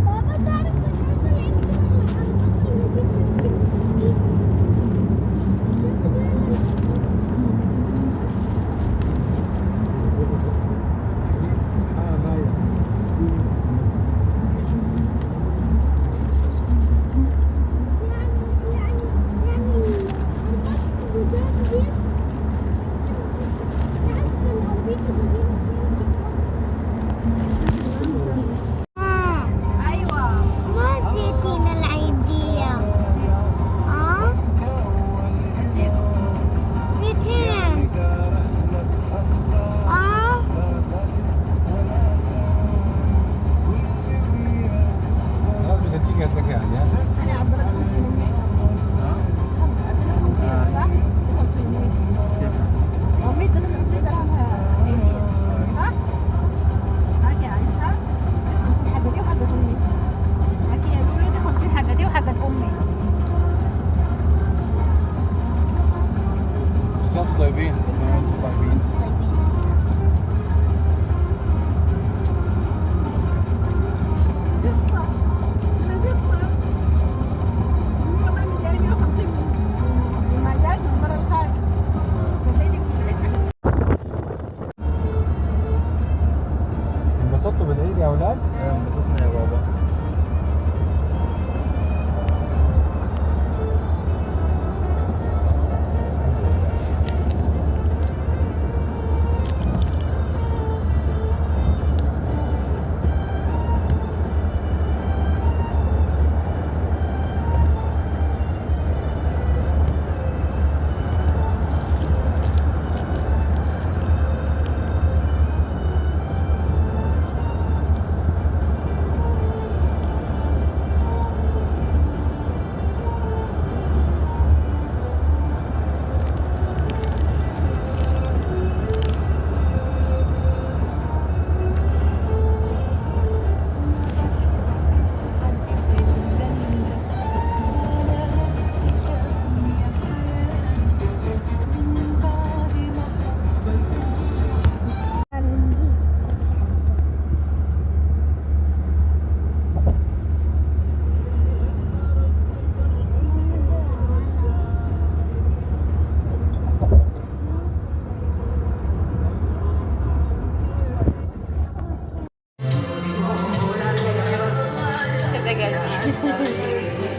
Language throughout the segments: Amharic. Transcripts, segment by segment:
بابا تعرف الناس اللي عندنا الحركات اللي دي طيبين. طيبين. انبسطتوا بالعيد يا اولاد؟ انبسطنا يا بابا.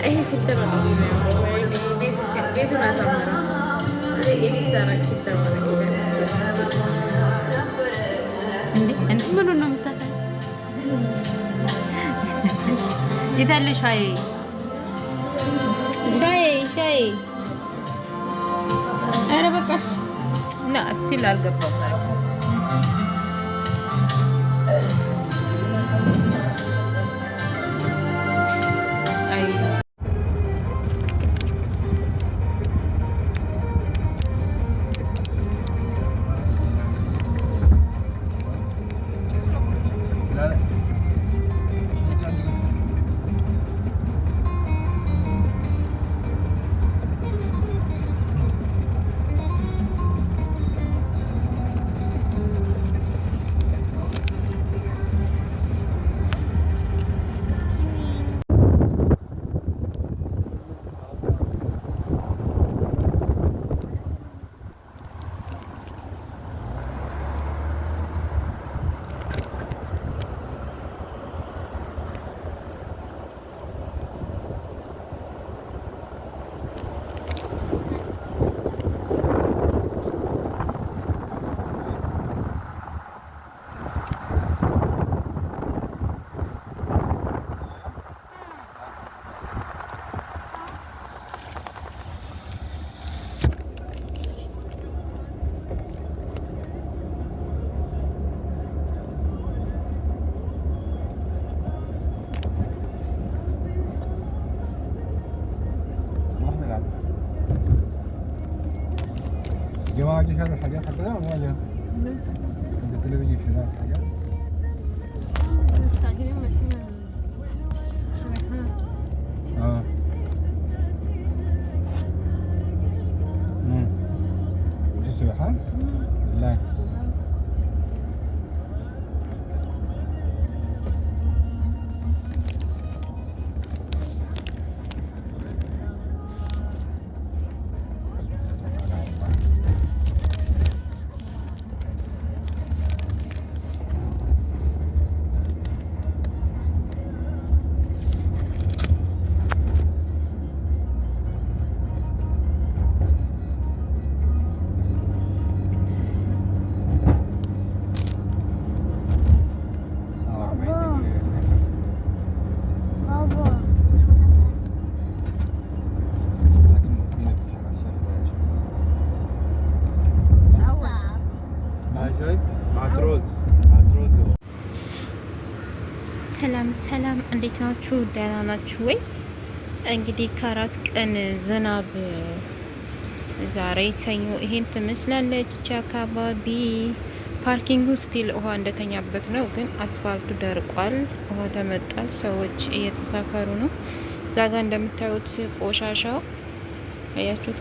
أي فلتر ቤት ማሳመራ ኤዲት ሳረግ ፊልተር ማድረግ እንዴ ምኑ ነው የምታሳይ? የታለ ሻይ ሻይ ሻይ? ኧረ በቃሽ እና ስቲል አልገባም። جماعة دي هذه الحاجات حقنا ولا عند التلفزيون في هناك حاجات مستعجلين ماشيين شويحان. مش سياحان؟ لا ሰላም እንዴት ናችሁ? ደህና ናችሁ ወይ? እንግዲህ ከ4 ቀን ዝናብ ዛሬ ሰኞ ይሄን ትመስላለች። እቺ አካባቢ ፓርኪንጉ ስቲል ውሃ እንደተኛበት ነው፣ ግን አስፋልቱ ደርቋል። ውሃ ተመጣል። ሰዎች እየተሳፈሩ ነው። እዛ ጋር እንደምታዩት ቆሻሻው አያችሁት?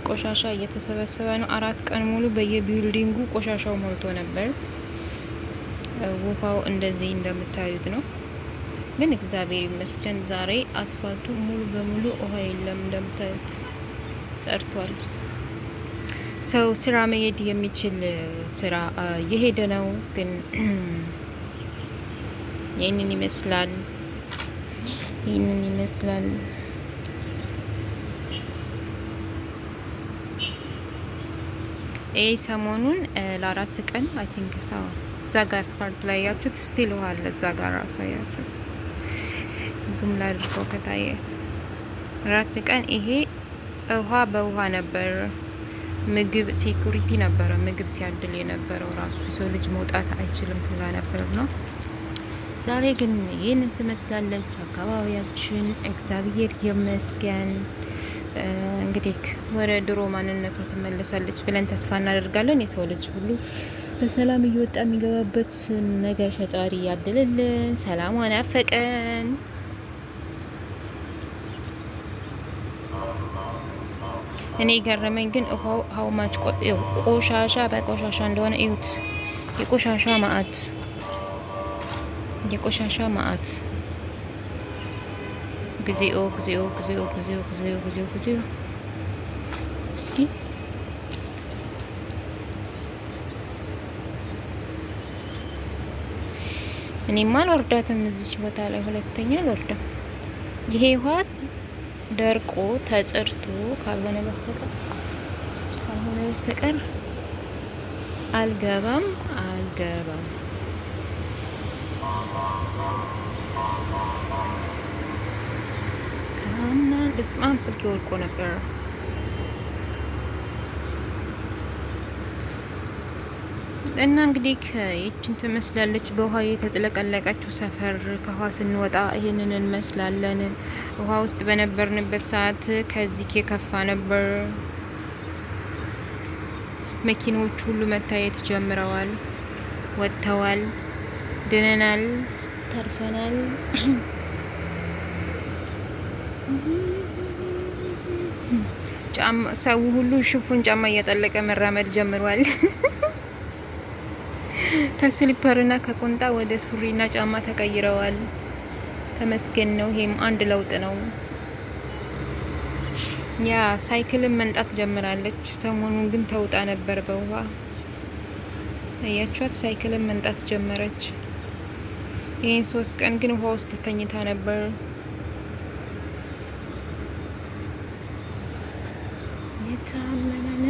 ቆሻሻ እየተሰበሰበ ነው። 4 ቀን ሙሉ በየቢልዲንጉ ቆሻሻው ሞልቶ ነበር። ውሃው እንደዚህ እንደምታዩት ነው። ግን እግዚአብሔር ይመስገን ዛሬ አስፋልቱ ሙሉ በሙሉ ውሃ የለም። እንደምታዩት ጸርቷል። ሰው ስራ መሄድ የሚችል ስራ የሄደ ነው። ግን ይህንን ይመስላል። ይህ ሰሞኑን ለ4 ቀን አይ ቲንክ እዛ ጋር አስፋልት ላይ ያችሁት ስቲል ውሃ አለ። እዛ ጋር ራሱ ያችሁት ዙም ላይ አድርገው ከታየ 4 ቀን ይሄ ውሃ በውሃ ነበር። ምግብ ሴኩሪቲ ነበረ። ምግብ ሲያድል የነበረው ራሱ የሰው ልጅ መውጣት አይችልም ብላ ነበር ነው። ዛሬ ግን ይህንን ትመስላለች አካባቢያችን። እግዚአብሔር ይመስገን። እንግዲህ ወደ ድሮ ማንነቷ ትመለሳለች ብለን ተስፋ እናደርጋለን። የሰው ልጅ ሁሉ በሰላም እየወጣ የሚገባበት ነገር ፈጣሪ ያድልልን። ሰላም ናፈቀን። እኔ ገረመኝ ግን ውሃው ሀውማች ቆሻሻ በቆሻሻ እንደሆነ እዩት። የቆሻሻ ማአት ጊዜኦ እስኪ እኔማ አልወርዳትም እዚች ቦታ ላይ ሁለተኛ አልወርድም። ይሄ ውሃ ደርቆ ተጽርቶ ካልሆነ በስተቀር አልገባም። ካናን እስማም ስልክ ወድቆ ነበር። እና እንግዲህ ይችን ትመስላለች በውሃ የተጥለቀለቀችው ሰፈር። ከውሃ ስንወጣ ይሄንን እንመስላለን። ውሃ ውስጥ በነበርንበት ሰዓት ከዚህ የከፋ ነበር። መኪኖች ሁሉ መታየት ጀምረዋል፣ ወጥተዋል፣ ድነናል፣ ተርፈናል። ሰው ሁሉ ሽፉን ጫማ እያጠለቀ መራመድ ጀምሯል። ከስሊፐርና ከቁንጣ ወደ ሱሪና ጫማ ተቀይረዋል። ተመስገን ነው። ይሄም አንድ ለውጥ ነው። ያ ሳይክልን መንጣት ጀምራለች። ሰሞኑን ግን ተውጣ ነበር በውሃ አያችኋት። ሳይክልን መንጣት ጀመረች። ይሄን 3 ቀን ግን ውሃ ውስጥ ተኝታ ነበር። የታመነ